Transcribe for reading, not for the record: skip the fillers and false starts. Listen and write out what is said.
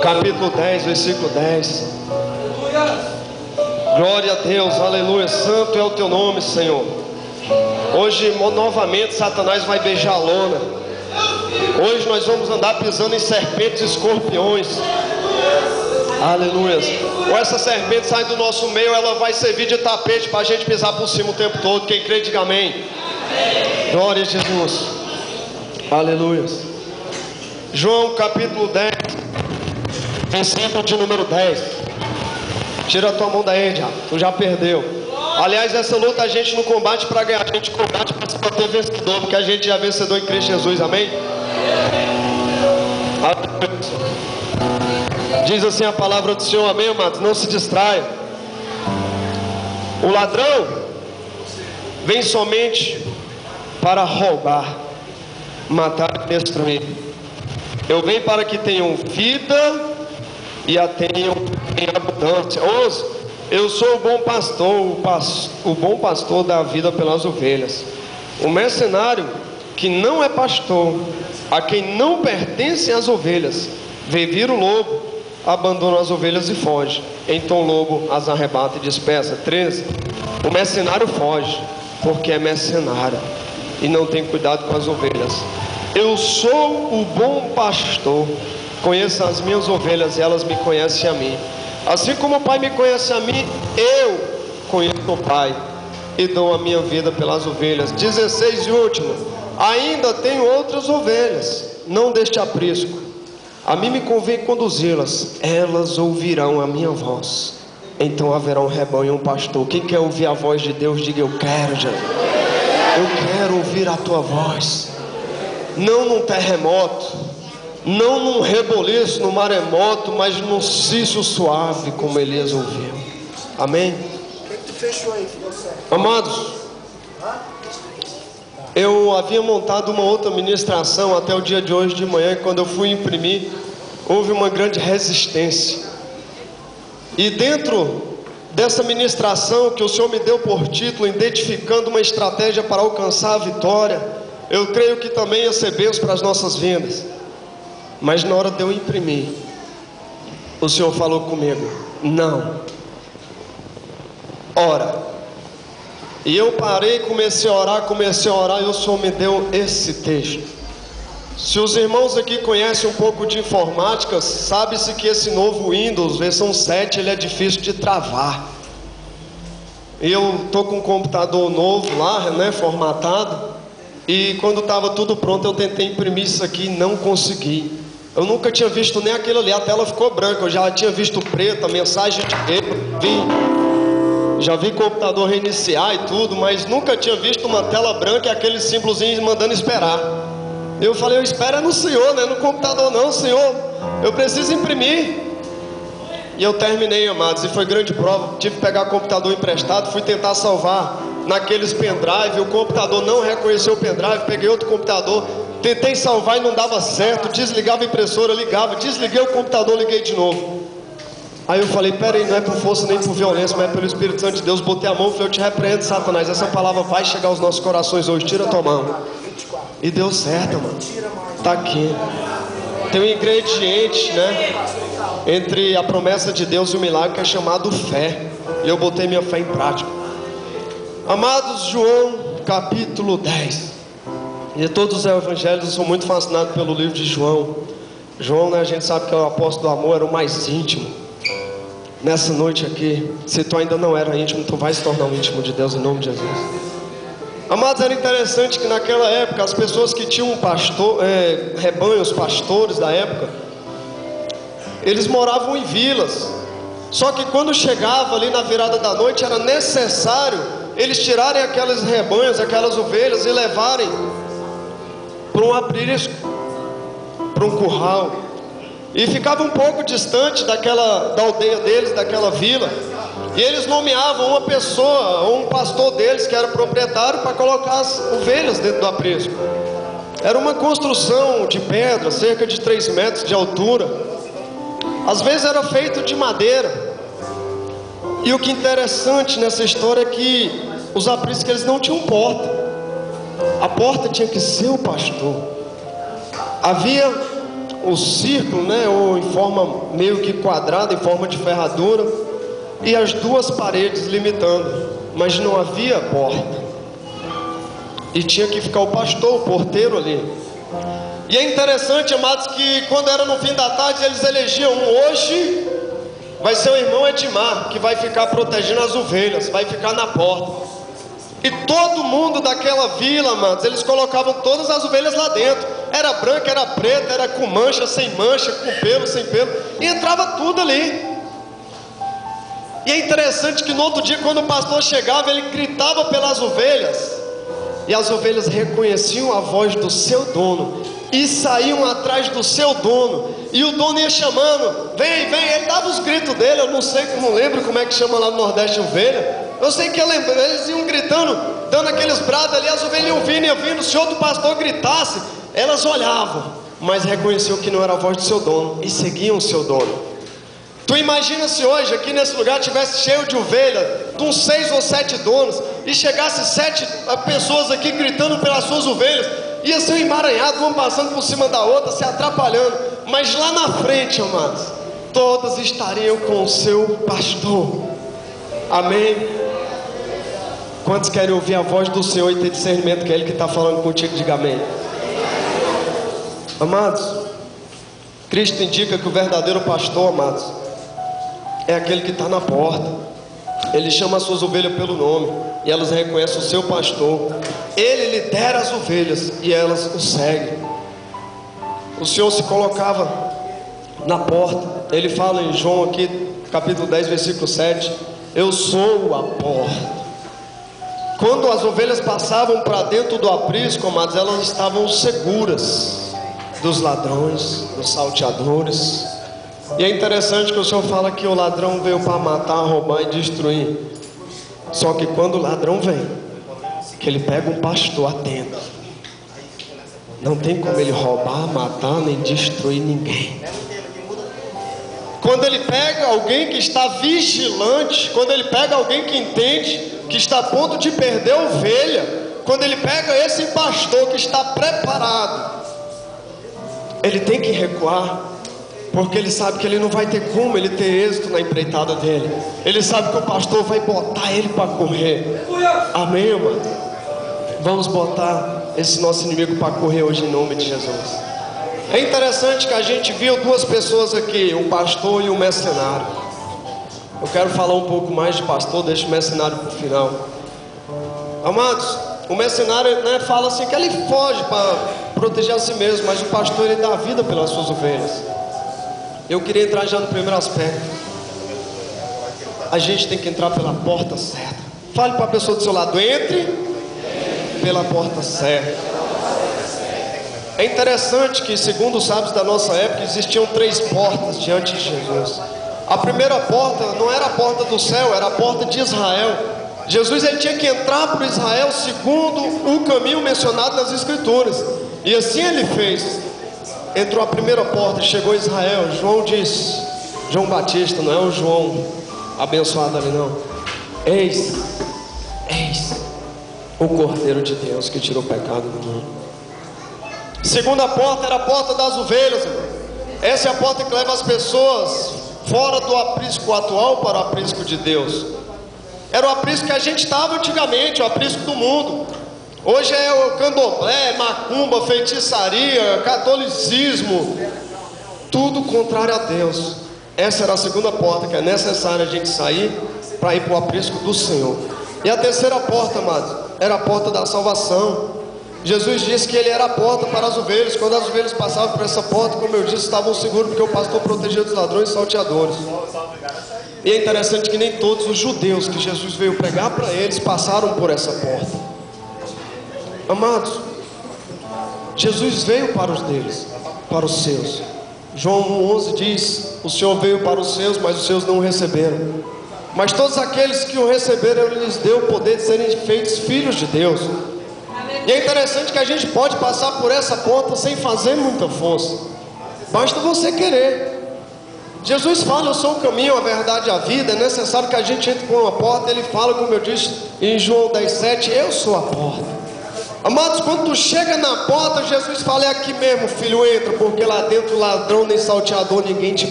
capítulo 10, versículo 10. Glória a Deus, aleluia. Santo é o teu nome, Senhor. Hoje novamente Satanás vai beijar a lona. Hoje nós vamos andar pisando em serpentes e escorpiões. Aleluia. Ou essa serpente sai do nosso meio, ela vai servir de tapete para a gente pisar por cima o tempo todo. Quem crê, diga amém. Glória a Jesus. Aleluia. João capítulo 10, versículo de número 10. Tira a tua mão daí, diabo. Tu já perdeu. Aliás, essa luta a gente não combate para ganhar, a gente combate para se manter vencedor, porque a gente já é vencedor em Cristo Jesus, amém? Diz assim a palavra do Senhor, amém, amados? Não se distraia. O ladrão vem somente para roubar, matar e destruir. Eu venho para que tenham vida e a tenham em abundância. Ouça, eu sou o bom pastor, o bom pastor dá a vida pelas ovelhas. O mercenário que não é pastor, a quem não pertencem as ovelhas, vê vir o lobo, abandona as ovelhas e foge. Então o lobo as arrebata e dispersa. 13. O mercenário foge, porque é mercenário e não tem cuidado com as ovelhas. Eu sou o bom pastor, conheço as minhas ovelhas e elas me conhecem a mim. Assim como o Pai me conhece a mim, eu conheço o Pai e dou a minha vida pelas ovelhas. 16 e último. Ainda tenho outras ovelhas, não deste aprisco. A mim me convém conduzi-las, elas ouvirão a minha voz. Então haverá um rebanho e um pastor. Quem quer ouvir a voz de Deus, diga eu quero, Jesus. Eu quero ouvir a tua voz. Não num terremoto, não num reboliço, no maremoto, mas num cicio suave, como Elias ouviu. Amém? Amados, eu havia montado uma outra ministração até o dia de hoje de manhã, e quando eu fui imprimir, houve uma grande resistência. E dentro dessa ministração que o Senhor me deu por título, identificando uma estratégia para alcançar a vitória, eu creio que também ia ser bênção para as nossas vidas. Mas na hora de eu imprimir, o Senhor falou comigo: não, ora. E eu parei, comecei a orar e o Senhor me deu esse texto. Se os irmãos aqui conhecem um pouco de informática, sabe-se que esse novo Windows, versão 7, ele é difícil de travar. E eu estou com um computador novo lá, né, formatado. E quando estava tudo pronto, eu tentei imprimir isso aqui e não consegui. Eu nunca tinha visto nem aquilo ali, a tela ficou branca. Eu já tinha visto preto, a mensagem de erro, já vi computador reiniciar e tudo, mas nunca tinha visto uma tela branca e aquele símbolozinho mandando esperar. Eu falei, eu espero é no Senhor, não é no computador não, Senhor, eu preciso imprimir. E eu terminei, amados, e foi grande prova. Tive que pegar o computador emprestado, fui tentar salvar naqueles pendrive, o computador não reconheceu o pendrive, peguei outro computador, tentei salvar e não dava certo, desligava a impressora, ligava, desliguei o computador, liguei de novo. Aí eu falei, peraí, não é por força nem por violência, mas é pelo Espírito Santo de Deus. Botei a mão e falei, eu te repreendo, Satanás, essa palavra vai chegar aos nossos corações hoje, tira a tua mão. E deu certo, mano, tá aqui. Tem um ingrediente, né, entre a promessa de Deus e o milagre, que é chamado fé. E eu botei minha fé em prática. Amados, João capítulo 10. E todos os evangelhos, eu sou muito fascinado pelo livro de João. João, né, a gente sabe que é o apóstolo do amor, era o mais íntimo. Nessa noite aqui, se tu ainda não era íntimo, tu vai se tornar um íntimo de Deus em nome de Jesus. Amados, era interessante que naquela época, as pessoas que tinham um pastor, rebanhos, pastores da época, eles moravam em vilas. Só que quando chegava ali na virada da noite, era necessário eles tirarem aqueles rebanhos, aquelas ovelhas e levarem para um aprisco, para um curral, e ficava um pouco distante da aldeia deles, daquela vila, e eles nomeavam uma pessoa, ou um pastor deles que era proprietário, para colocar as ovelhas dentro do aprisco. Era uma construção de pedra, cerca de 3 metros de altura, às vezes era feito de madeira. E o que é interessante nessa história é que os apriscos, eles não tinham porta. A porta tinha que ser o pastor. Havia o círculo, né? Ou em forma meio que quadrada, em forma de ferradura, e as duas paredes limitando, mas não havia porta. E tinha que ficar o pastor, o porteiro ali. E é interessante, amados, que quando era no fim da tarde, eles elegiam hoje vai ser o irmão Edmar, que vai ficar protegendo as ovelhas, vai ficar na porta. E todo mundo daquela vila, amados, eles colocavam todas as ovelhas lá dentro. Era branca, era preta, era com mancha, sem mancha, com pelo, sem pelo, e entrava tudo ali. E é interessante que no outro dia, quando o pastor chegava, ele gritava pelas ovelhas, e as ovelhas reconheciam a voz do seu dono e saíam atrás do seu dono. E o dono ia chamando, vem, vem, ele dava os gritos dele. Eu não lembro como é que chama lá no Nordeste ovelha. Eu sei que eles iam gritando, dando aqueles brados ali, as ovelhas iam vindo. Se outro pastor gritasse, elas olhavam, mas reconheciam que não era a voz do seu dono e seguiam o seu dono. Tu imagina se hoje aqui nesse lugar tivesse cheio de ovelha, de uns 6 ou 7 donos, e chegasse 7 pessoas aqui gritando pelas suas ovelhas, ia ser um emaranhado, uma passando por cima da outra, se atrapalhando. Mas lá na frente, amados, todas estariam com o seu pastor. Amém? Quantos querem ouvir a voz do Senhor e ter discernimento que é Ele que está falando contigo? Diga amém. Amados, Cristo indica que o verdadeiro pastor, amados, é aquele que está na porta. Ele chama as suas ovelhas pelo nome e elas reconhecem o seu pastor. Ele lidera as ovelhas e elas o seguem. O Senhor se colocava na porta. Ele fala em João aqui, capítulo 10, versículo 7: eu sou a porta. Quando as ovelhas passavam para dentro do aprisco, amados, elas estavam seguras dos ladrões, dos salteadores. E é interessante que o Senhor fala que o ladrão veio para matar, roubar e destruir. Só que quando o ladrão vem, que ele pega um pastor atento, não tem como ele roubar, matar, nem destruir ninguém. Quando ele pega alguém que está vigilante, quando ele pega alguém que entende que está a ponto de perder a ovelha, quando ele pega esse pastor que está preparado, ele tem que recuar, porque ele sabe que ele não vai ter como ele ter êxito na empreitada dele. Ele sabe que o pastor vai botar ele para correr. Amém, irmão? Vamos botar esse nosso inimigo para correr hoje em nome de Jesus. É interessante que a gente viu duas pessoas aqui, um pastor e um mercenário. Eu quero falar um pouco mais de pastor, deixa o mercenário para o final. Amados, o mercenário, né, fala assim que ele foge para proteger a si mesmo, mas o pastor, ele dá a vida pelas suas ovelhas. Eu queria entrar já no primeiro aspecto. A gente tem que entrar pela porta certa. Fale para a pessoa do seu lado: entre pela porta certa. É interessante que, segundo os sábios da nossa época, existiam 3 portas diante de Jesus. A primeira porta não era a porta do céu, era a porta de Israel. Jesus, ele tinha que entrar para Israel segundo o caminho mencionado nas Escrituras. E assim ele fez. Entrou a primeira porta, chegou a Israel. João disse, João Batista, não é o João abençoado ali não: eis o Cordeiro de Deus que tirou o pecado do mundo. Segunda porta era a porta das ovelhas. Essa é a porta que leva as pessoas fora do aprisco atual para o aprisco de Deus. Era o aprisco que a gente estava antigamente, o aprisco do mundo. Hoje é o candomblé, macumba, feitiçaria, catolicismo, tudo contrário a Deus. Essa era a segunda porta que é necessário a gente sair para ir para o aprisco do Senhor. E a terceira porta, amados, era a porta da salvação. Jesus disse que ele era a porta para as ovelhas. Quando as ovelhas passavam por essa porta, como eu disse, estavam seguros, porque o pastor protegia dos ladrões e salteadores. E é interessante que nem todos os judeus que Jesus veio pregar para eles passaram por essa porta. Amados, Jesus veio para os deles, para os seus. João 1,11 diz: o Senhor veio para os seus, mas os seus não o receberam. Mas todos aqueles que o receberam, Ele lhes deu o poder de serem feitos filhos de Deus. E é interessante que a gente pode passar por essa porta sem fazer muita força. Basta você querer. Jesus fala: eu sou o caminho, a verdade e a vida. É necessário que a gente entre por uma porta. Ele fala, como eu disse em João 10,7: eu sou a porta. Amados, quando tu chega na porta, Jesus fala: é aqui mesmo, filho, entra, porque lá dentro ladrão nem salteador ninguém te